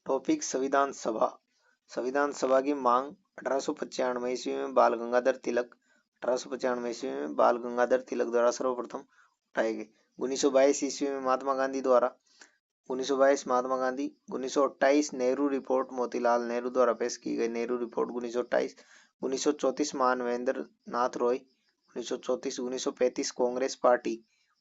Topic संविधान सभा। संविधान सभा की मांग 1895 ईस्वी में बाल गंगाधर तिलक 1895 ईस्वी में बाल गंगाधर तिलक द्वारा सर्वप्रथम उठाई गई। 1922 ईस्वी में महात्मा गांधी द्वारा 1922 महात्मा गांधी 1928 नेहरू रिपोर्ट मोतीलाल नेहरू द्वारा पेश की गई Nehru report 1928। 1934 Manvendra Nath Roy 1934। 1935 Congress party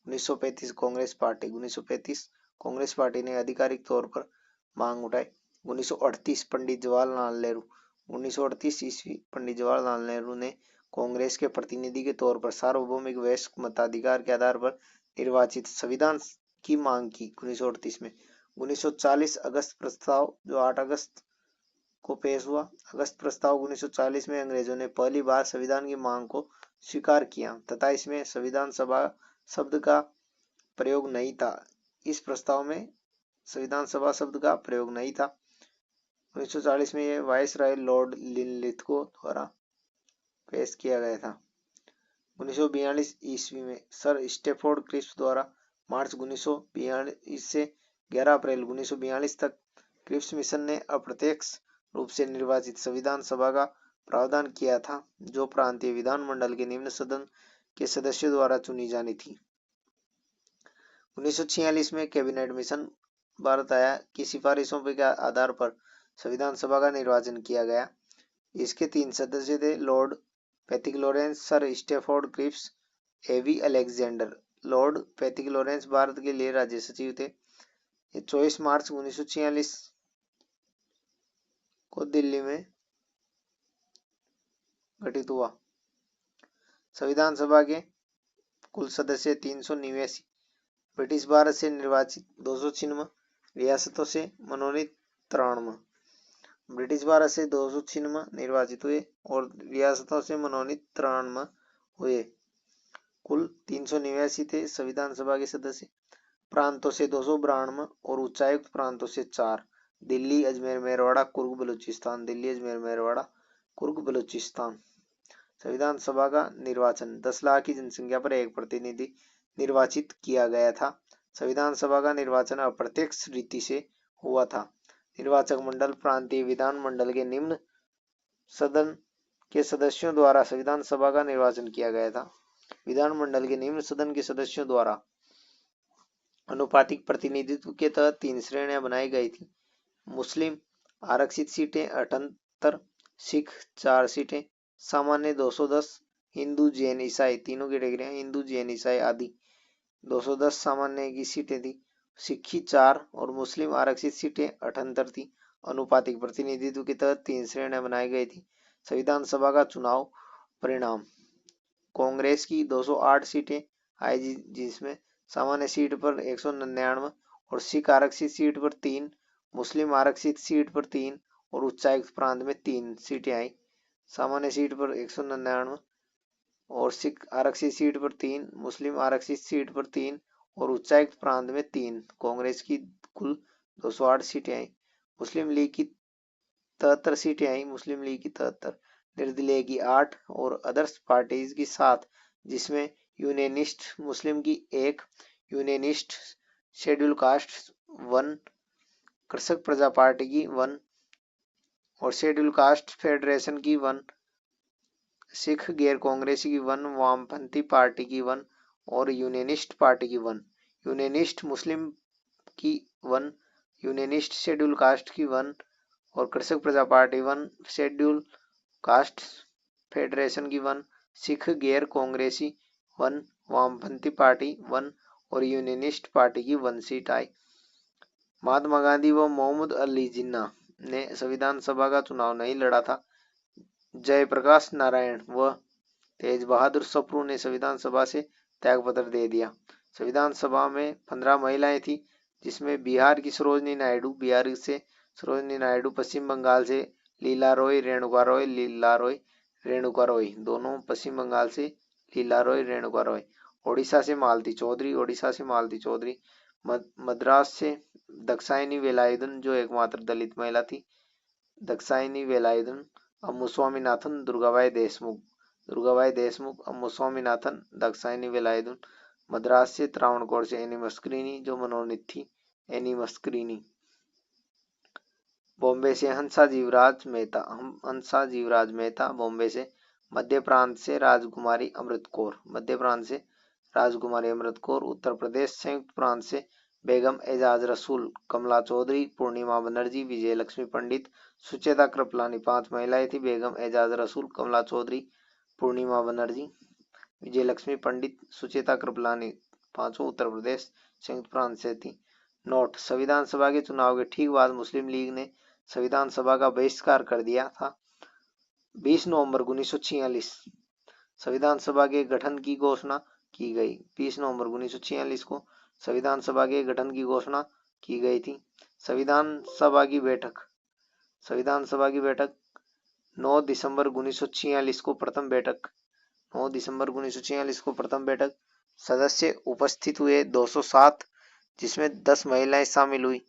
1935 Congress party 1935 Congress party ने आधिकारिक तौर पर मांग उठाई। 1938 पंडित जवाहरलाल नेहरू 1938 ईस्वी पंडित जवाहरलाल नेहरू ने कांग्रेस के प्रतिनिधि के तौर पर सार्वभौमिक वयस्क मताधिकार के आधार पर निर्वाचित संविधान की मांग की। 1938 में 1940 अगस्त प्रस्ताव जो 8 अगस्त को पेश हुआ। अगस्त प्रस्ताव 1940 में अंग्रेजों ने पहली बार संविधान की मांग को स्वीकार किया तथा इसमें संविधान सभा शब्द का प्रयोग नहीं था। इस प्रस्ताव में संविधान सभा शब्द का प्रयोग नहीं था। 1940 में यह वायसराय लॉर्ड लिनलिथगो द्वारा पेश किया गया था। 1942 ईस्वी में सर स्टैफोर्ड क्रिप्स द्वारा मार्च 1942 से 11 अप्रैल 1942 तक क्रिप्स मिशन ने अप्रत्यक्ष रूप से निर्वाचित संविधान सभा का प्रावधान किया था, जो प्रांतीय विधानमंडल के निम्न सदन के सदस्यों द्वारा चुनी जानी थी। 1946 में कैबिनेट मिशन भारत आया की सिफारिशों के आधार पर संविधान सभा का निर्वाचन किया गया। इसके 3 सदस्य थे Lord Pethick Lawrence, Sir Stafford Cripps, A V Alexander. Lord Pethick Lawrence Bharat के लिए राज्य सचिव थे। 24 मार्च 1946 को दिल्ली में गठित हुआ। संविधान सभा के कुल सदस्य 389। ब्रिटिश भारत से निर्वाचित 296, रियासतों से मनोनीत 93। ब्रिटिश भारत से 296 निर्वाचित हुए और रियासतों से मनोनीत 93 हुए। कुल 389 थे संविधान सभा के सदस्य। प्रांतों से 292 और उच्चायुक्त प्रांतों से 4। दिल्ली, अजमेर, मेरवाड़ा, कुर्ग, बलूचिस्तान। दिल्ली, अजमेर, मेरवाड़ा, कुर्ग, बलूचिस्तान। संविधान सभा का निर्वाचन 10 लाख की जनसंख्या पर एक प्रतिनिधि निर्वाचित किया गया था। संविधान सभा का निर्वाचन अप्रत्यक्ष रीति से हुआ था। निर्वाचक मंडल प्रांतीय विधान मंडल के निम्न सदन के सदस्यों द्वारा संविधान सभा का निर्वाचन किया गया था। विधानमंडल के निम्न सदन के सदस्यों द्वारा अनुपातिक प्रतिनिधित्व के तहत 3 श्रेणियां बनाई गई थी। मुस्लिम आरक्षित सीटें 78, सिख 4 सीटें, सामान्य 210, हिंदू, जैन, ईसाई तीनों कैटेगरियां हिंदू, जैन, ईसाई आदि 210 सामान्य की सीटें थी। सिखी 4 और मुस्लिम आरक्षित सीटें 78 थी। अनुपातिक प्रतिनिधित्व के तहत 3 श्रेणियां बनाई गई थी। संविधान सभा का चुनाव परिणाम: कांग्रेस की 208 सीटें आई जिसमें सामान्य सीट पर 199 और सिख आरक्षित सीट पर 3, मुस्लिम आरक्षित सीट पर 3 और उच्चायुक्त प्रांत में 3 सीटें आई। सामान्य सीट पर 199 और सिख आरक्षित सीट पर 3, मुस्लिम आरक्षित सीट पर 3 और उच्चायुक्त प्रांत में 3। कांग्रेस की कुल 208 सीटें आई। मुस्लिम लीग की 73 सीटें आई। मुस्लिम लीग की 73, निर्दलीय की 8 और अदर्स पार्टीज की 7, जिसमें यूनियनिस्ट मुस्लिम की 1, यूनियनिस्ट शेड्यूल कास्ट 1, कृषक प्रजा पार्टी की 1 और शेड्यूल कास्ट फेडरेशन की 1, सिख गैर कांग्रेसी की 1, वामपंथी पार्टी की 1 और यूनियनिस्ट पार्टी की 1, यूनियनिस्ट मुस्लिम की 1, यूनियनिस्ट शेड्यूल कास्ट की 1 और कृषक प्रजा पार्टी 1, शेड्यूल कास्ट फेडरेशन की 1, सिख गैर कांग्रेसी 1, वामपंथी पार्टी 1 और यूनियनिस्ट पार्टी की 1 सीट आई। महात्मा गांधी व मोहम्मद अली जिन्ना ने संविधान सभा का चुनाव नहीं लड़ा था। जयप्रकाश नारायण व तेज बहादुर सप्रू ने संविधान सभा से त्यागपत्र दे दिया। संविधान सभा में 15 महिलाएं थी, जिसमें बिहार की सरोजनी नायडू, बिहार से सरोजनी नायडू, पश्चिम बंगाल से लीला रॉय, रेणुका रॉय, लीला रॉय, रेणुका रॉय दोनों पश्चिम बंगाल से लीला रॉय, रेणुका रॉय, ओडिशा से मालती चौधरी, ओडिशा से मालती चौधरी, मद्रास से दक्षायनी वेलायुधन जो एकमात्र दलित महिला थी, दक्षायनी वेलायुधन, अम्मू स्वामीनाथन, दुर्गाबाई देशमुख, दुर्गाबाई देशमुख, अम्मू स्वामीनाथन, दक्षायनी वेलायुधन। मद्रास से त्रावणकोर से एनी मस्करीनी जो मनोनीत थी, एनी मस्करीनी। बॉम्बे से हंसा जीवराज मेहता बॉम्बे से। मध्य प्रांत से राजकुमारी अमृत कौर, मध्य प्रांत से राजकुमारी अमृत कौर। उत्तर प्रदेश संयुक्त प्रांत से बेगम एजाज रसूल, कमला चौधरी, पूर्णिमा बनर्जी, विजय लक्ष्मी पंडित, सुचेता कृपलानी। 5 महिलाएं थी, बेगम एजाज रसूल, कमला चौधरी, पूर्णिमा बनर्जी, विजय लक्ष्मी पंडित, सुचेता कृपलानी। पांचों उत्तर प्रदेश संयुक्त प्रांत से थी। नोट: संविधान सभा के चुनाव के ठीक बाद मुस्लिम लीग ने संविधान सभा का बहिष्कार कर दिया था। 20 नवंबर 1946 संविधान सभा के गठन की घोषणा की गई। 20 नवंबर 1946 को संविधान सभा के गठन की घोषणा की गई थी। संविधान सभा की बैठक 9 दिसंबर 1946 को प्रथम बैठक 9 दिसंबर 1946 को प्रथम बैठक। सदस्य उपस्थित हुए 207, जिसमें 10 महिलाएं शामिल हुई।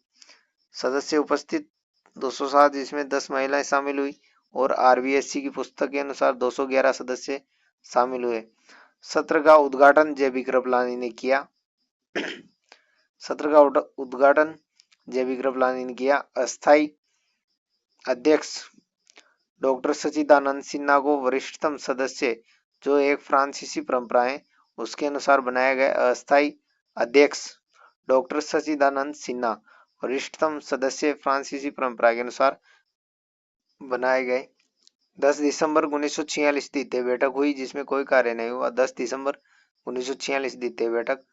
सदस्य उपस्थित 207, जिसमें 10 महिलाएं शामिल हुई। और आरबीएससी की पुस्तक के अनुसार 211 सदस्य शामिल हुए। सत्र का उद्घाटन जेबी कृपलानी ने किया। सत्र का उद्घाटन जेबी कृपलानी ने किया। अस्थायी अध्यक्ष डॉक्टर सच्चिदानंद सिन्हा को वरिष्ठतम सदस्य, जो एक फ्रांसीसी परंपरा है, उसके अनुसार बनाया गया। अस्थायी अध्यक्ष डॉक्टर सच्चिदानंद सिन्हा वरिष्ठतम सदस्य, फ्रांसीसी परंपरा के अनुसार बनाए गए। 10 दिसंबर 1946 द्वितीय बैठक हुई, जिसमें कोई कार्य नहीं हुआ। 10 दिसंबर 1946 द्वितीय बैठक।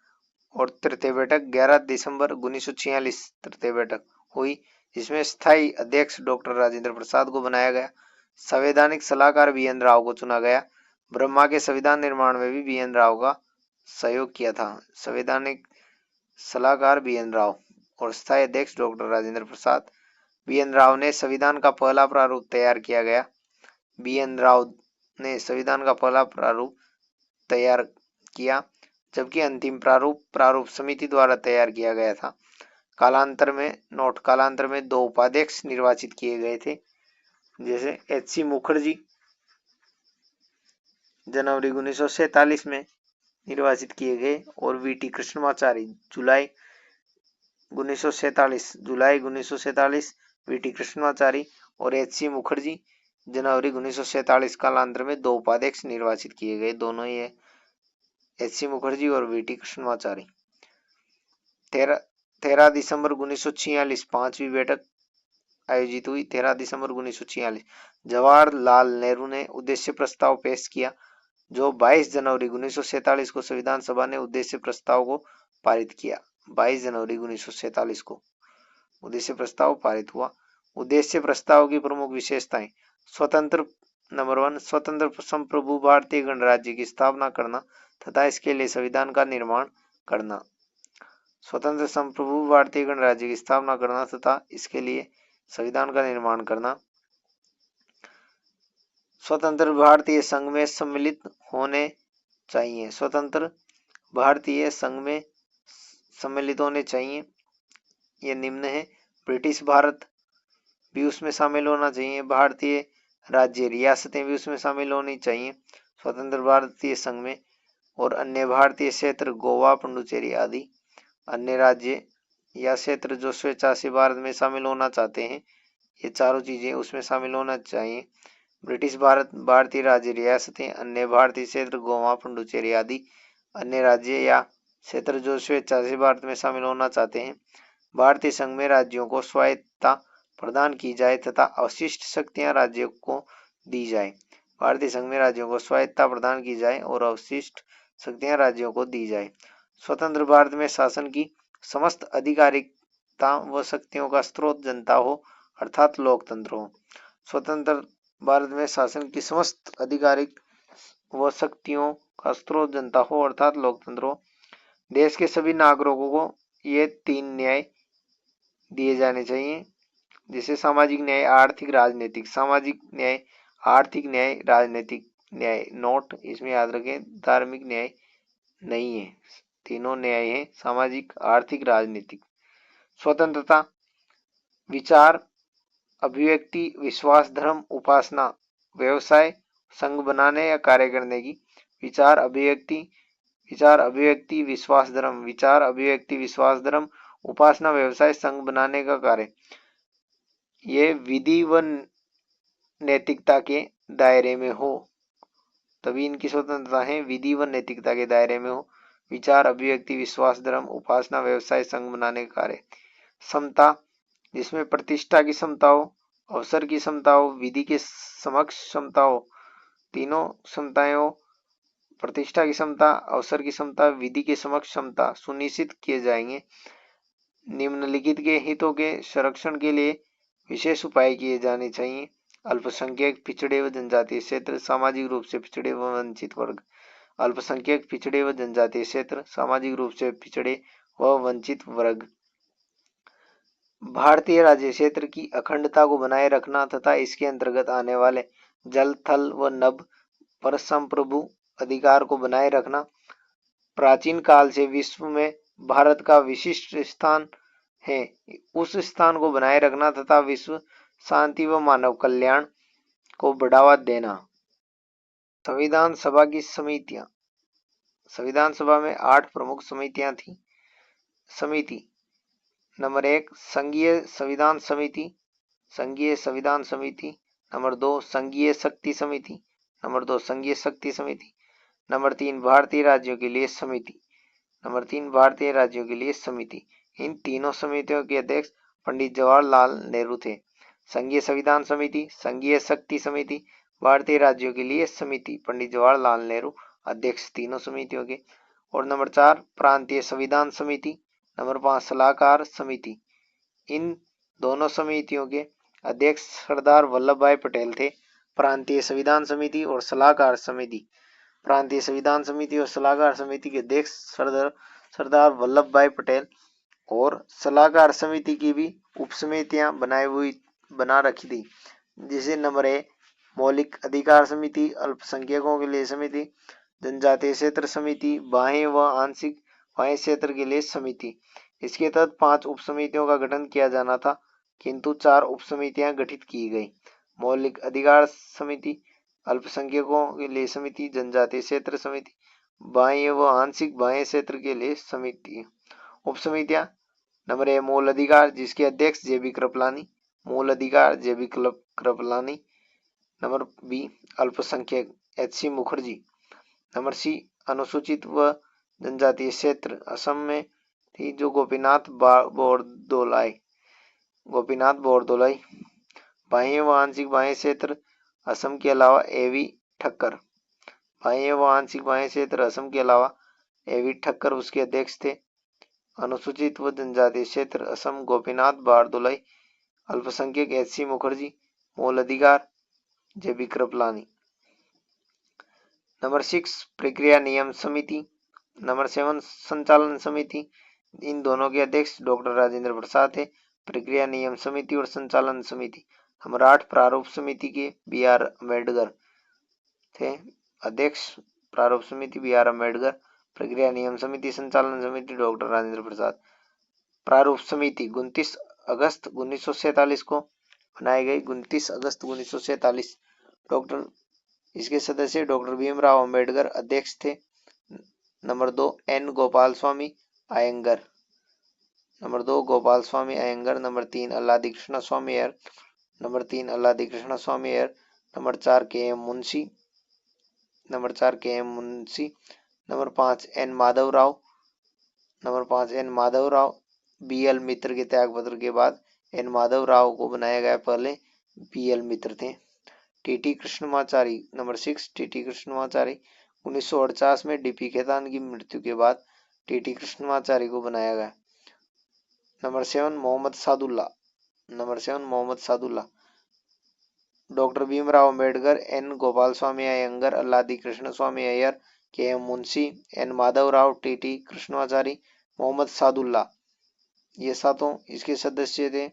और तृतीय बैठक 11 दिसंबर 1946 तृतीय बैठक हुई, जिसमें स्थायी अध्यक्ष डॉक्टर राजेंद्र प्रसाद को बनाया गया। संवैधानिक सलाहकार बी.एन. राव को चुना गया। ब्रह्मा के संविधान निर्माण में भी बी.एन. राव का सहयोग किया था। संवैधानिक सलाहकार बी.एन. राव और स्थायी अध्यक्ष डॉक्टर राजेंद्र प्रसाद। बी.एन. राव ने संविधान का पहला प्रारूप तैयार किया गया। बी.एन. राव ने संविधान का पहला प्रारूप तैयार किया, जबकि अंतिम प्रारूप समिति द्वारा तैयार किया गया था। कालांतर में 2 उपाध्यक्ष निर्वाचित किए गए थे, जैसे एच.सी. मुखर्जी जनवरी 1947 में निर्वाचित किए गए और वी.टी. कृष्णमाचारी जुलाई 1947 वी.टी. कृष्णमाचारी और एच.सी. मुखर्जी जनवरी 1947 कालांतर में 2 उपाध्यक्ष निर्वाचित किए गए। दोनों ही एच.सी. मुखर्जी और वी.टी. कृष्णमाचारी। 13 दिसंबर 1946 5वीं बैठक आयोजित हुई। 13 दिसंबर 1946 जवाहरलाल नेहरू ने उद्देश्य प्रस्ताव पेश किया, जो 22 जनवरी 1947 को संविधान सभा ने उद्देश्य प्रस्ताव को पारित किया। 22 जनवरी 1947 को उद्देश्य प्रस्ताव पारित हुआ। उद्देश्य प्रस्ताव की प्रमुख विशेषताएं: नंबर 1, स्वतंत्र संप्रभु भारतीय गणराज्य की स्थापना करना तथा इसके लिए संविधान का निर्माण करना। स्वतंत्र संप्रभु भारतीय गणराज्य की स्थापना करना तथा इसके लिए संविधान का निर्माण करना। स्वतंत्र भारतीय संघ में सम्मिलित होने चाहिए। स्वतंत्र भारतीय संघ में सम्मिलित होने चाहिए। ये निम्न है: ब्रिटिश भारत भी उसमें शामिल होना चाहिए। भारतीय राज्य रियासतें भी उसमें शामिल होनी चाहिए स्वतंत्र भारतीय संघ में। और अन्य भारतीय क्षेत्र गोवा, पुडुचेरी आदि अन्य राज्य या क्षेत्र जो स्वेच्छा से भारत में शामिल होना चाहते हैं, ये चारों चीजें उसमें शामिल होना चाहिए। ब्रिटिश भारत, भारतीय राज्य रियासतें, अन्य भारतीय क्षेत्र गोवा, पुडुचेरी आदि अन्य राज्य या क्षेत्र जो स्वेच्छा से भारत में शामिल होना चाहते हैं। भारतीय संघ में राज्यों को स्वायत्तता प्रदान की जाए तथा अवशिष्ट शक्तियां राज्यों को दी जाए। भारतीय संघ में राज्यों को स्वायत्तता प्रदान की जाए और अवशिष्ट शक्तियां राज्यों को दी जाए। स्वतंत्र भारत में शासन की समस्त आधिकारिकता व शक्तियों का स्रोत जनता हो, अर्थात लोकतंत्र हो। स्वतंत्र भारत में शासन की समस्त आधिकारिक व शक्तियों का स्रोत जनता हो, अर्थात लोकतंत्र हो। देश के सभी नागरिकों को ये 3 न्याय दिए जाने चाहिए, जैसे सामाजिक न्याय, आर्थिक, राजनीतिक। सामाजिक न्याय, आर्थिक न्याय, राजनीतिक न्याय। नोट इसमें याद रखें, धार्मिक न्याय नहीं है, तीनों न्याय है: सामाजिक, आर्थिक, राजनीतिक। स्वतंत्रता विचार, अभिव्यक्ति, विश्वास, धर्म, उपासना, व्यवसाय, संघ बनाने या कार्य करने की। विचार, अभिव्यक्ति, विश्वास, धर्म। विचार, अभिव्यक्ति, विश्वास, धर्म, उपासना, व्यवसाय, संघ बनाने का कार्य। ये विधि व नैतिकता के दायरे में हो, तभी इनकी स्वतंत्रता है, विधि व नैतिकता के दायरे में हो। विचार, अभिव्यक्ति, विश्वास, धर्म, उपासना, व्यवसाय, संघ बनाने का कार्य। समता, जिसमें प्रतिष्ठा की समता हो, अवसर की समता हो, विधि के समक्ष समता हो, तीनों समताएं हो, प्रतिष्ठा की समता, अवसर की समता, विधि के समक्ष समता सुनिश्चित किए जाएंगे। निम्नलिखित के हितों के संरक्षण के लिए विशेष उपाय किए जाने चाहिए। अल्पसंख्यक, पिछड़े व जनजातीय क्षेत्र, सामाजिक रूप से पिछड़े व वंचित वर्ग। अल्पसंख्यक, पिछड़े व जनजातीय क्षेत्र, सामाजिक रूप से पिछड़े व वंचित वर्ग। भारतीय राज्य क्षेत्र की अखंडता को बनाए रखना तथा इसके अंतर्गत आने वाले जल, थल व नभ पर संप्रभु अधिकार को बनाए रखना। प्राचीन काल से विश्व में भारत का विशिष्ट स्थान है, उस स्थान को बनाए रखना तथा विश्व शांति व मानव कल्याण को बढ़ावा देना। संविधान सभा की समितियां। संविधान सभा में 8 प्रमुख समितियां थी। समिति नंबर 1 संघीय संविधान समिति, संघीय संविधान समिति। नंबर 2 संघीय शक्ति समिति, नंबर 2 संघीय शक्ति समिति। नंबर 3 भारतीय राज्यों के लिए समिति, नंबर 3 भारतीय राज्यों के लिए समिति। इन तीनों समितियों के अध्यक्ष पंडित जवाहरलाल नेहरू थे। संघीय संविधान समिति, संघीय शक्ति समिति, भारतीय राज्यों के लिए समिति, पंडित जवाहरलाल नेहरू अध्यक्ष तीनों समितियों के। और नंबर 4 प्रांतीय संविधान समिति, नंबर 5 सलाहकार समिति। इन दोनों समितियों के अध्यक्ष सरदार वल्लभ भाई पटेल थे। प्रांतीय संविधान समिति और सलाहकार समिति, प्रांतीय संविधान समिति और सलाहकार समिति के अध्यक्ष सरदार वल्लभ भाई पटेल, और सलाहकार समिति की भी उप समितियां बना रखी थी, जिसे नंबर 1 मौलिक अधिकार समिति, अल्पसंख्यकों के लिए समिति, जनजातीय क्षेत्र समिति, बाह्य व आंशिक बाह्य क्षेत्र के लिए समिति। इसके तहत 5 उप समितियों का गठन किया जाना था, किंतु 4 उप समितियां गठित की गई। मौलिक अधिकार समिति, अल्पसंख्यकों के लिए समिति, जनजातीय क्षेत्र समिति, बाह्य व आंशिक बाह्य क्षेत्र के लिए समिति। उप समितियां नंबर 1 मूल अधिकार, जिसके अध्यक्ष जेबी कृपलानी, मूल अधिकार जेबी कृपलानी। नंबर बी अल्पसंख्यक एच.सी. मुखर्जी। नंबर सी अनुसूचित व जनजातीय क्षेत्र, असम में थी जो गोपीनाथ बोरदोलाई। बाह्य व आंशिक बाह्य क्षेत्र, असम के अलावा एवी ठक्कर। बाह्य व आंशिक बाह्य क्षेत्र, असम के अलावा एवी ठक्कर उसके अध्यक्ष थे। अनुसूचित व जनजातीय क्षेत्र, असम गोपीनाथ बोरदोलाई। अल्पसंख्यक एच.सी. मुखर्जी। मूल अधिकार जेबी कृपलानी। नंबर 6 प्रक्रिया नियम समिति। नंबर 7 संचालन समिति। इन दोनों के अध्यक्ष डॉक्टर राजेंद्र प्रसाद थे। प्रक्रिया नियम समिति और संचालन समिति। नंबर 8 प्रारूप समिति के बी.आर. अम्बेडकर थे अध्यक्ष। प्रारूप समिति बी.आर. अम्बेडकर। प्रक्रिया नियम समिति, संचालन समिति डॉक्टर राजेंद्र प्रसाद। प्रारूप समिति 29 अगस्त 1947 को बनाई गई। 29 अगस्त 1947। डॉक्टर इसके सदस्य डॉक्टर भीमराव अंबेडकर अध्यक्ष थे। Number 2 N Gopalaswami Ayyangar. Number 2 Gopalaswami Ayyangar. Number 3 Alladi Krishnaswami Iyer. Number 3 Alladi Krishnaswami Iyer. Number 4 K M Munshi. Number 4 K M Munshi. Number 5 N Madhav Rao. Number 5 N Madhav Rao. B L. Mitra के त्यागपत्र के बाद एन माधव राव को बनाया गया, पहले बी.एल. मित्र थे। TT. Krishnamachari. Number 6 TT. Krishnamachari. 1948 में डी.पी. खेतान की मृत्यु के बाद टी.टी. कृष्णमाचारी को बनाया गया। Number 7 Mohammad Saadulla. Number 7 Mohammad Saadulla. Doctor Bhimrao Ambedkar, N Gopalaswami Ayyangar, Alladi Krishnaswami Iyer, K M Munshi, N Madhav Rao, T T. Krishnamachari, Mohammad Saadulla, ये सातों इसके सदस्य थे,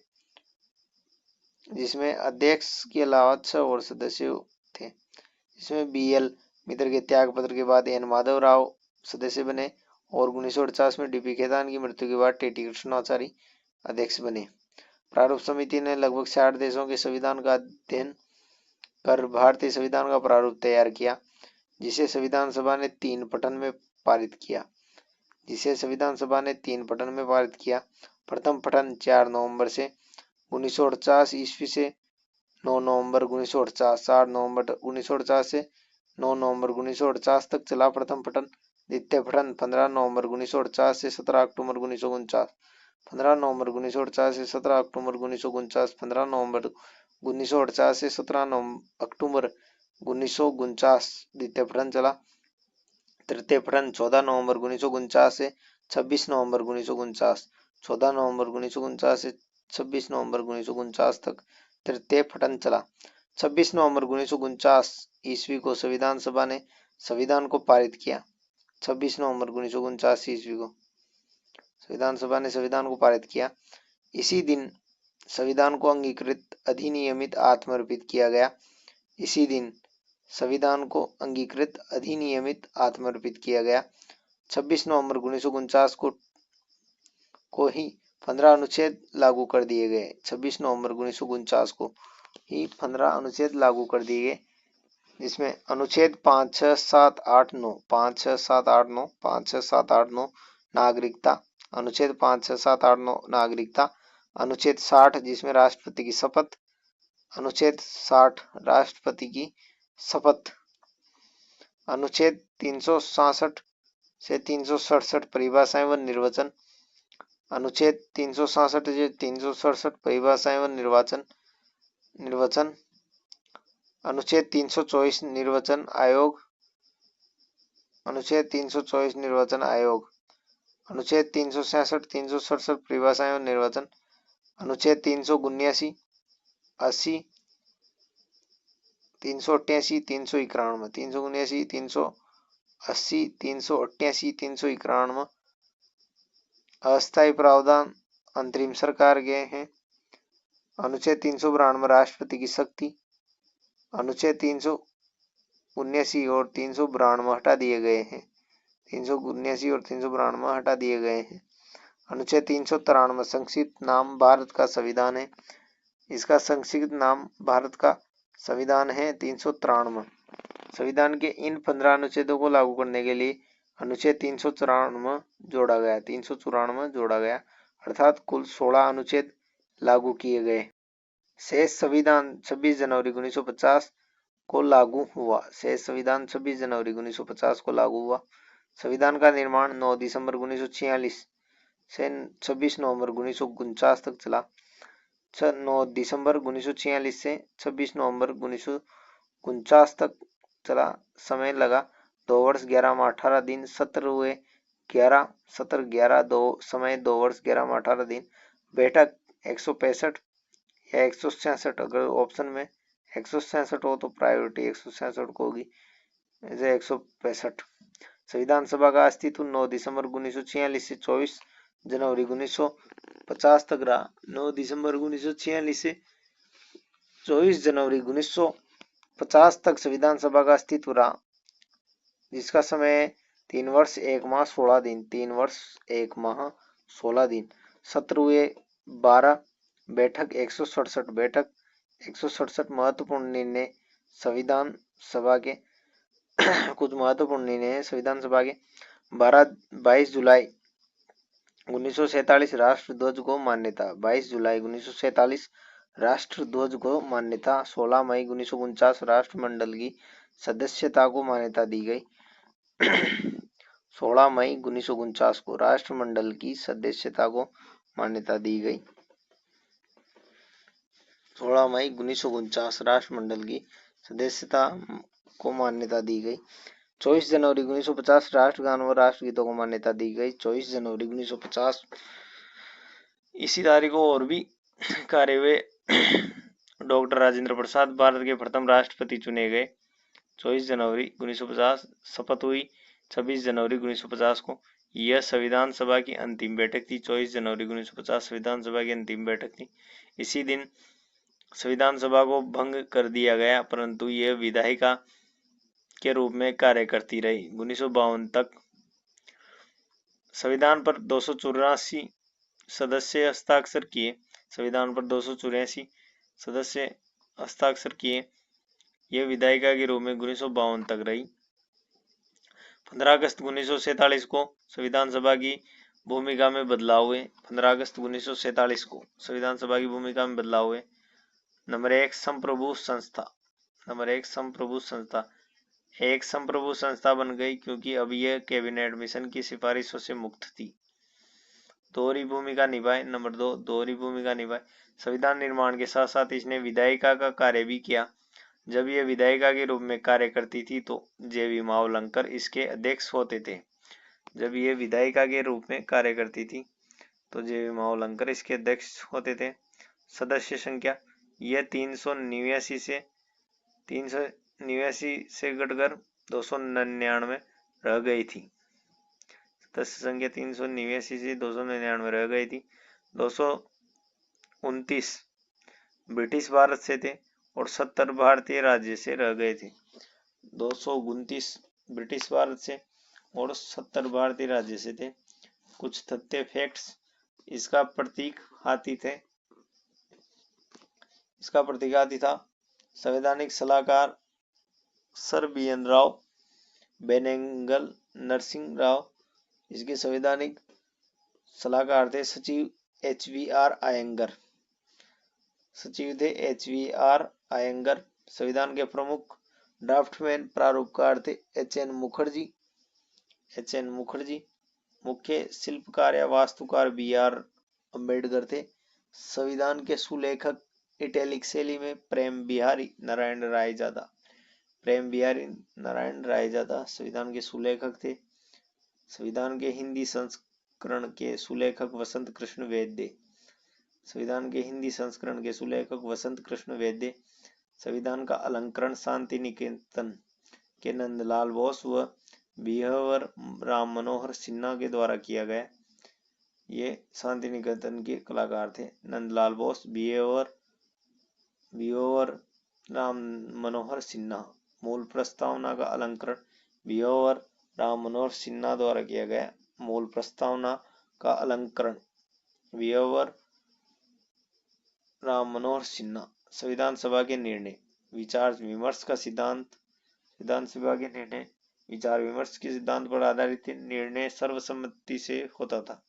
जिसमें अध्यक्ष के अलावा 6 और सदस्य थे। इसमें बी.एल. मित्र के त्यागपत्र के बाद एन माधव राव सदस्य बने और 1948 में डी.पी. खेतान की मृत्यु के बाद टी.टी. कृष्णमाचारी अध्यक्ष बने। प्रारूप समिति ने लगभग 60 देशों के संविधान का अध्ययन कर भारतीय संविधान का प्रारूप तैयार किया, जिसे संविधान सभा ने 3 पठन में पारित किया। प्रथम पठन 4 नवंबर से 1948 ईस्वी से 9 नवंबर 1948, 4 नवंबर 1948 से 9 नवंबर 1948 तक चला प्रथम पठन। द्वितीय पठन 15 नवंबर 1948 से 17 अक्टूबर 1949, 15 नवंबर 1948 से 17 अक्टूबर 1949, 15 नवंबर 1948 से 17 अक्टूबर 1949 द्वितीय पठन चला। तृतीय पठन 14 नवंबर 1949 से 26 नवंबर 1949, 14 नवंबर 1949 से 26 नवंबर 1949 तक तृतीय पठन चला। 26 नवंबर 1949 ईस्वी को संविधान सभा ने संविधान को पारित किया। 26 नवंबर 1949 ईस्वी को संविधान सभा ने संविधान को पारित किया। इसी दिन संविधान को अंगीकृत अधिनियमित आत्मर्पित किया गया। इसी दिन संविधान को अंगीकृत अधिनियमित आत्मर्पित किया गया। 26 नवंबर 1949 को ही 15 अनुच्छेद लागू कर दिए गए। 26 नवंबर 1949 को ही 15 अनुच्छेद लागू कर दिए गए, जिसमें अनुच्छेद 5, 6, 7, 8, 9, 5, 6, 7, 8, 9, 5, 6, 7, 8, 9 नागरिकता, अनुच्छेद 5, 6, 7, 8, 9 नागरिकता, अनुच्छेद 60 जिसमें राष्ट्रपति की शपथ, अनुच्छेद 60 राष्ट्रपति की शपथ, अनुच्छेद 367 से 367 परिभाषाएं व निर्वचन, अनुच्छेद 367 से 367 परिभाषाएं व निर्वचन, अनुच्छेद 324 निर्वाचन आयोग, अनुच्छेद 324 निर्वाचन आयोग, अनुच्छेद 366 367 परिभाषाएं व निर्वाचन, अनुच्छेद 379 80 388 391 379 380 388 391 अस्थायी प्रावधान अंतरिम सरकार के हैं। अनुच्छेद 392 राष्ट्रपति की शक्ति, अनुच्छेद 379 और 392 हटा दिए गए हैं। 379 और 392 हटा दिए गए हैं। अनुच्छेद 393 संक्षिप्त नाम भारत का संविधान है। इसका संक्षिप्त नाम भारत का संविधान है। 393 संविधान के इन 15 अनुच्छेदों को लागू करने के लिए अनुच्छेद 394 जोड़ा गया। 394 जोड़ा गया, अर्थात कुल 16 अनुच्छेद लागू किए गए। शेष संविधान 26 जनवरी 1950 को लागू हुआ। शेष संविधान 26 जनवरी 1950 को लागू हुआ। संविधान का निर्माण 9 दिसंबर 1946 से 26 नवंबर 1949 तक चला। 9 दिसंबर 1946 से 26 नवंबर 1949 तक चला। समय लगा 2 वर्ष 11 माह 18 दिन। सत्र हुए 11 2 समय 2 वर्ष 11 माह 18 दिन। बैठक 165 या 166, अगर ऑप्शन में 166 हो तो प्रायोरिटी 166 को होगी, जैसे 165। संविधान सभा का अस्तित्व 9 दिसंबर 1946 से 24 जनवरी 1950 तक रहा। 9 दिसंबर 1946 से 24 जनवरी 1950 तक संविधान सभा का अस्तित्व रहा, जिसका समय 3 वर्ष 1 माह 16 दिन। 3 वर्ष 1 माह 16 दिन। सत्र हुए 12। बैठक 167। बैठक 167 महत्वपूर्ण निर्णय संविधान सभा के कुछ महत्वपूर्ण निर्णय संविधान सभा के 22 जुलाई 1947 राष्ट्र ध्वज को मान्यता। 22 जुलाई 1947 राष्ट्र ध्वज को मान्यता। 16 मई 1949 राष्ट्रमंडल की सदस्यता को मान्यता दी गई। 16 मई 1949 को राष्ट्रमंडल की सदस्यता को मान्यता दी गई। 16 मई 1949 राष्ट्रमंडल की सदस्यता को मान्यता दी गई। 24 जनवरी 1950 राष्ट्रगान व राष्ट्रगीतों को मान्यता दी गई। 24 जनवरी 1950 इसी तारीख को और भी कार्य हुए। डॉक्टर राजेंद्र प्रसाद भारत के प्रथम राष्ट्रपति चुने गए। 24 जनवरी 1950 शपथ हुई। 26 जनवरी 1950 को यह संविधान सभा की अंतिम बैठक थी। 24 जनवरी 1950 संविधान सभा की अंतिम बैठक थी। इसी दिन संविधान सभा को भंग कर दिया गया, परंतु यह विधायिका के रूप में कार्य करती रही। 1952 तक संविधान पर 284 सदस्य हस्ताक्षर किए। संविधान पर 284 सदस्य हस्ताक्षर किए। यह विधायिका के रूप में 1952 तक रही। 15 अगस्त 1947 को संविधान सभा की भूमिका में बदलाव हुए। 15 अगस्त 1947 को संविधान सभा की भूमिका में बदलाव हुए। नंबर 1 संप्रभु संस्था। नंबर 1 संप्रभु संस्था एक संप्रभु संस्था बन गई क्योंकि अब यह कैबिनेट मिशन की सिफारिशों से मुक्त थी। दोहरी भूमिका निभाए। नंबर 2 दोहरी भूमिका निभाए। संविधान निर्माण के साथ साथ इसने विधायिका का कार्य भी किया। जब यह विधायिका के रूप में कार्य करती थी तो जेबी मावलंकर इसके अध्यक्ष होते थे। जब यह विधायिका के रूप में कार्य करती थी तो जेबी मावलंकर इसके अध्यक्ष होते थे। सदस्य संख्या यह 389 से घटकर 299 रह गई थी। सदस्य संख्या 389 से 299 रह गई थी। 229 ब्रिटिश भारत से थे और 70 भारतीय राज्य से रह गए थे। 229 ब्रिटिश भारत से और 70 भारतीय राज्य से थे। कुछ तथ्य फैक्ट्स। इसका प्रतीक हाथी थे। इसका प्रतीक हाथी था। संवैधानिक सलाहकार सर बी.एन. राव, बेनेगल नरसिंह राव इसके संवैधानिक सलाहकार थे। सचिव एच.वी.आर. अयंगर सचिव थे एच.वी.आर. अयंगर। संविधान के प्रमुख ड्राफ्टमैन प्रारूपकार थे एच.एन. मुखर्जी। एच.एन. मुखर्जी। मुख्य शिल्पकार या वास्तुकार बी.आर. अम्बेडकर थे। संविधान के सुलेखक इटैलिक शैली में प्रेम बिहारी नारायण रायजादा। प्रेम बिहारी नारायण रायजादा संविधान के सुलेखक थे। संविधान के हिंदी संस्करण के सुलेखक वसंत कृष्ण वैद्य। संविधान के हिंदी संस्करण के सुलेखक वसंत कृष्ण वैद्य। संविधान का अलंकरण शांति निकेतन के नंदलाल बोस व बिहवर राम मनोहर सिन्हा के द्वारा किया गया। ये शांति निकेतन के कलाकार थे नंदलाल बोस, बिहवर राम मनोहर सिन्हा। मूल प्रस्तावना का अलंकरण बिहवर राम मनोहर सिन्हा द्वारा किया गया। मूल प्रस्तावना का अलंकरण बिहवर राम मनोहर सिन्हा। संविधान सभा के निर्णय। विचार विमर्श का सिद्धांत। संविधान सभा के निर्णय विचार विमर्श के सिद्धांत पर आधारित थे। निर्णय सर्वसम्मति से होता था।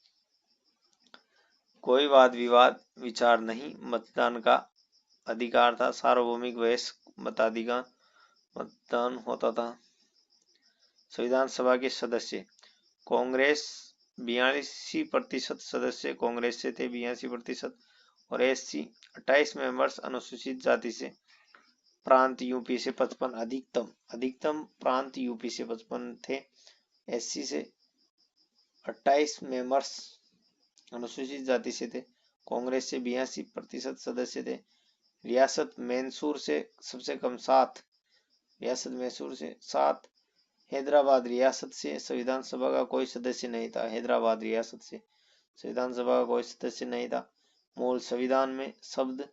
कोई वाद विवाद विचार नहीं। मतदान का अधिकार था। सार्वभौमिक वयस्क मताधिकार मतदान होता था। संविधान सभा के सदस्य। कांग्रेस 82% सदस्य कांग्रेस से थे 82% और एससी 28 मेंबर्स। अनुसूचित जाति से प्रांत यूपी से 55 अधिकतम प्रांत यूपी से 55 थे। एससी से 28 मेंबर्स अनुसूचित जाति से थे। कांग्रेस से 82% सदस्य थे। रियासत मैसूर से सबसे कम 7। रियासत मैसूर से 7। हैदराबाद रियासत से संविधान सभा का कोई सदस्य नहीं था। हैदराबाद रियासत से संविधान सभा का कोई सदस्य नहीं था। मूल संविधान में शब्द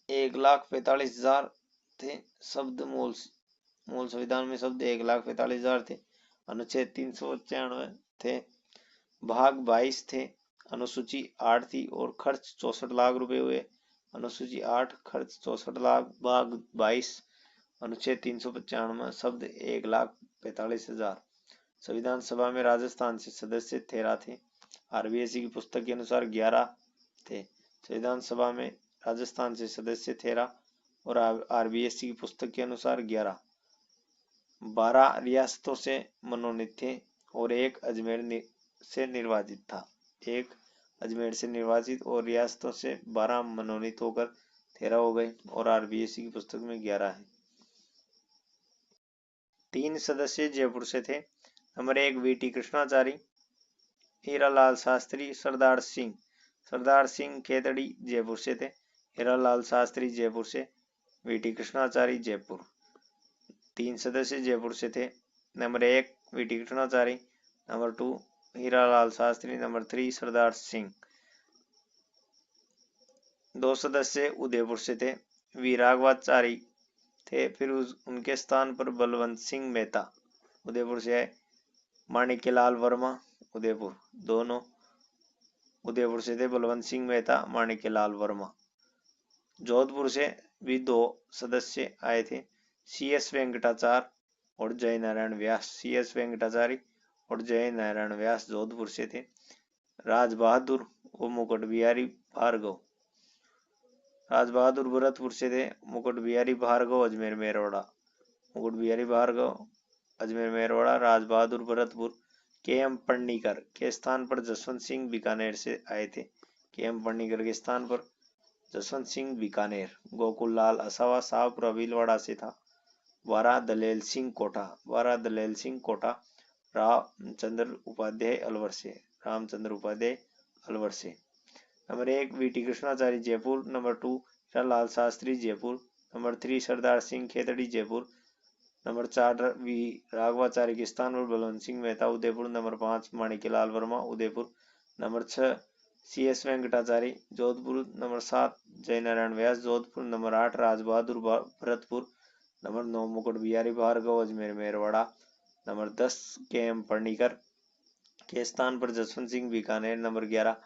1,45,000 थे। शब्द मूल संविधान में शब्द 1,45,000 थे। अनुच्छेद 395 थे। भाग 22 थे। अनुसूची 8 थी और खर्च 64 लाख रुपए हुए। अनुसूची 8 खर्च 64 लाख। भाग 22 अनुच्छेद 395 शब्द 1,45,000। संविधान सभा में राजस्थान से सदस्य 13 थे। आरबीएससी की पुस्तक के अनुसार 11 थे। संविधान सभा में राजस्थान से सदस्य 13 और आरबीएससी की पुस्तक के अनुसार 11। 12 रियासतों से मनोनीत थे और एक अजमेर से निर्वाचित था। एक अजमेर से निर्वाचित और रियासतों से 12 मनोनीत होकर 13 हो गए और आरबीएससी की पुस्तक में 11 है। 3 सदस्य जयपुर से थे। नंबर 1 वीटी कृष्णाचारी, हीरालाल शास्त्री, सरदार सिंह खेतड़ी जयपुर से थे। हीरालाल शास्त्री जयपुर से, वीटी कृष्णाचारी जयपुर। 3 सदस्य जयपुर से थे। Number 1 V T Krishnachari, number 2 Hiralal Shastri, number 3 Sardar Singh. 2 सदस्य उदयपुर से थे। वी राघवाचारी थे। फिर उनके स्थान पर बलवंत सिंह मेहता उदयपुर से आए। माणिक्यलाल वर्मा उदयपुर, दोनों उदयपुर से थे। बलवंत सिंह मेहता, माणिक्यलाल वर्मा। जोधपुर से भी 2 सदस्य आए थे। सी एस वेंकटाचार्य और जयनारायण व्यास। सी एस वेंकटाचार्य और जय नारायण व्यास जोधपुर से थे। राज बहादुर व मुकुट बिहारी भार्गव, राज बहादुर भरतपुर से थे। मुकुट बिहारी भार्गव अजमेर मेरवाड़ा, मुकुट बिहारी भार्गव अजमेर मेरवाड़ा, राज बहादुर भरतपुर। के एम पन्नीकर के स्थान पर जसवंत सिंह बीकानेर से आए थे। के एम पन्नीकर के स्थान पर जसवंत सिंह बीकानेर। गोकुल लाल असावा शाहपुरा भीलवाड़ा से था। वारा दलेल सिंह कोटा, वारा दलेल सिंह कोटा। रामचंद्र उपाध्याय अलवर से, रामचंद्र उपाध्याय अलवर से। Number 1 V T Krishnachari Jaipur. Number 2 Lal Shastri Jaipur. Number 3 Sardar Singh Khetri Jaipur. Number 4 V Raghavacharya के स्थान पर Balwant Singh Mehta Udaipur. Number 5 Manikyalal Verma Udaipur. Number 6 CS Venkatachari Jodhpur. Number 7 Jainarayan Vyas Jodhpur. Number 8 Raj Bahadur Bharatpur. Number 9 Mukut Bihari Bhargava Ajmer Merwara. Number 10 KM Panikkar के स्थान पर जसवंत सिंह बीकानेर। नंबर 11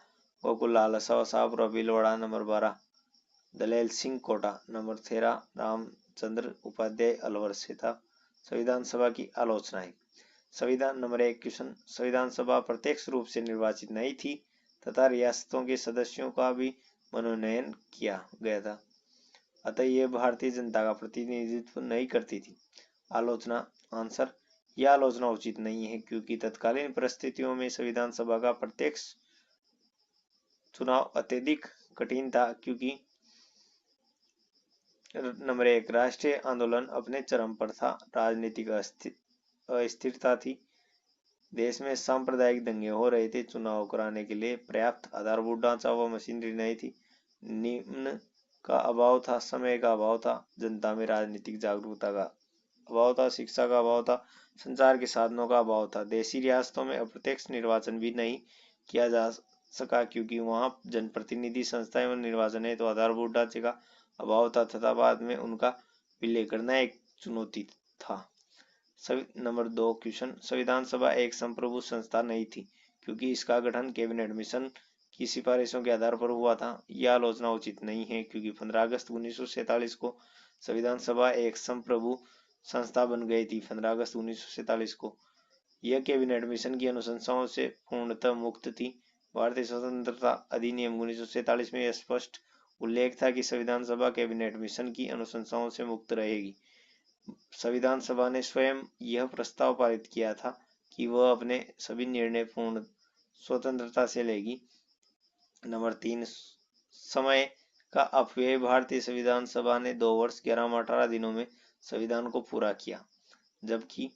गोकुल लाल शाहपुरा भीलवाड़ा। नंबर 12 दलेल सिंह कोटा। नंबर 13 रामचंद्र उपाध्याय अलवर से था। संविधान सभा की आलोचनाएं। संविधान नंबर 1 क्वेश्चन, संविधान सभा प्रत्यक्ष रूप से निर्वाचित नहीं थी तथा रियासतों के सदस्यों का भी मनोनयन किया गया था, अतः यह भारतीय जनता का प्रतिनिधित्व नहीं करती थी। आलोचना। आंसर, यह आलोचना उचित नहीं है क्योंकि तत्कालीन परिस्थितियों में संविधान सभा का प्रत्यक्ष चुनाव अत्यधिक कठिन था क्योंकि नंबर 1 राष्ट्रीय आंदोलन अपने चरम पर था, राजनीतिक अस्थिरता थी, देश में सांप्रदायिक दंगे हो रहे थे, चुनाव कराने के लिए पर्याप्त आधारभूत ढांचा व मशीनरी नहीं थी, निम्न का अभाव था, समय का अभाव था, जनता में राजनीतिक जागरूकता का अभाव था, शिक्षा का अभाव था, संचार के साधनों का अभाव था। देशी रियासतों में अप्रत्यक्ष निर्वाचन भी नहीं किया जा सका क्योंकि वहां जनप्रतिनिधि संस्थाएं व निर्वाचन है तो आधारभूत ढांचे का अभाव था तथा बाद में उनका विलय करना एक चुनौती था। नंबर 2 क्वेश्चन, संविधान सभा एक संप्रभु संस्था नहीं थी क्योंकि इसका गठन कैबिनेट मिशन की सिफारिशों के आधार पर हुआ था। यह आलोचना उचित नहीं है क्योंकि 15 अगस्त 1947 को संविधान सभा एक संप्रभु संस्था बन गई थी। 15 अगस्त 1947 को यह कैबिनेट मिशन की अनुशंसाओं से पूर्णतः मुक्त थी। भारतीय स्वतंत्रता अधिनियम 1947 में यह स्पष्ट उल्लेख था कि संविधान सभा कैबिनेट मिशन की अनुशंसाओं से मुक्त रहेगी। संविधान सभा ने स्वयं यह प्रस्ताव पारित किया था कि वह अपने सभी निर्णय पूर्ण स्वतंत्रता से लेगी। नंबर 3 समय का अपव्यय। भारतीय संविधान सभा ने 2 वर्ष 11 माह 18 दिनों में संविधान को पूरा किया जबकि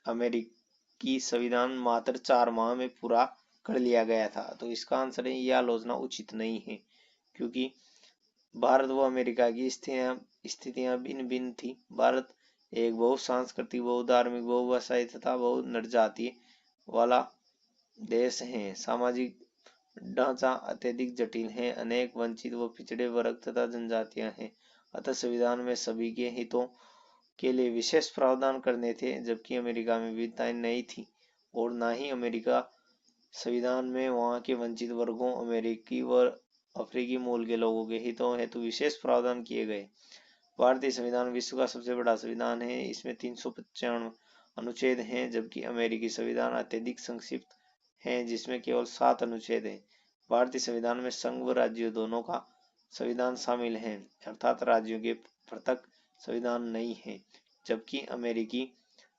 अमेरिकी संविधान मात्र 4 माह में पूरा कर लिया गया था। तो इसका आंसर है यह आलोचना उचित नहीं है क्योंकि भारत व अमेरिका की स्थितियां भिन्न भिन्न थी। भारत एक बहुसांस्कृतिक, बहुधार्मिक, बहुभाषाई तथा बहु नरजातीय वाला देश है। सामाजिक ढांचा अत्यधिक जटिल है, अनेक वंचित व पिछड़े वर्ग तथा जनजातियां हैं, अतः संविधान में सभी के हितों के लिए विशेष प्रावधान करने थे जबकि अमेरिका में विविधताएं नहीं थी और न ही अमेरिका संविधान में वहां के वंचित वर्गों, अमेरिकी व अफ्रीकी मूल के लोगों के हितों हेतु विशेष प्रावधान किए गए। भारतीय संविधान विश्व का सबसे बड़ा संविधान है, इसमें 395 अनुच्छेद हैं जबकि अमेरिकी संविधान अत्यधिक संक्षिप्त है जिसमें केवल 7 अनुच्छेद हैं। भारतीय संविधान में संघ व राज्यों दोनों का संविधान शामिल है अर्थात राज्यों के पृथक संविधान नहीं है, जबकि अमेरिकी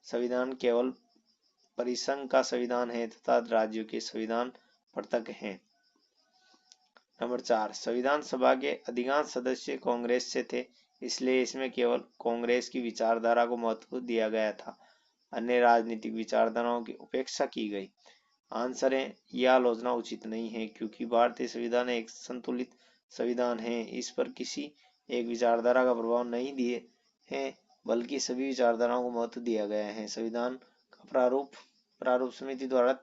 संविधान केवल परिसंघ का संविधान है तथा राज्यों के संविधान पृथक हैं। नंबर 4 संविधान सभा के अधिकांश सदस्य कांग्रेस से थे, इसलिए इसमें केवल कांग्रेस की विचारधारा को महत्व दिया गया था, अन्य राजनीतिक विचारधाराओं की उपेक्षा की गई। आंसर है यह आलोचना उचित नहीं है क्योंकि भारतीय संविधान एक संतुलित संविधान है, इस पर किसी एक विचारधारा का प्रभाव नहीं दिए हैं बल्कि सभी विचारधाराओं को महत्व दिया गया है। संविधान का प्रारूप समिति द्वारा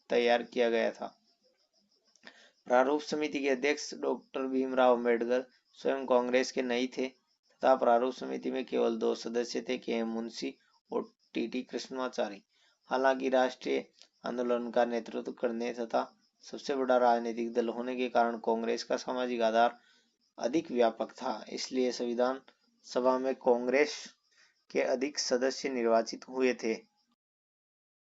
तैयार किया गया था। प्रारूप समिति के अध्यक्ष डॉक्टर भीमराव अम्बेडकर स्वयं कांग्रेस के नहीं थे तथा प्रारूप समिति में केवल 2 सदस्य थे, KM मुंशी और TT कृष्णाचारी। हालांकि राष्ट्रीय आंदोलन का नेतृत्व करने तथा सबसे बड़ा राजनीतिक दल होने के कारण कांग्रेस का सामाजिक आधार अधिक व्यापक था, इसलिए संविधान सभा में कांग्रेस के अधिक सदस्य निर्वाचित हुए थे।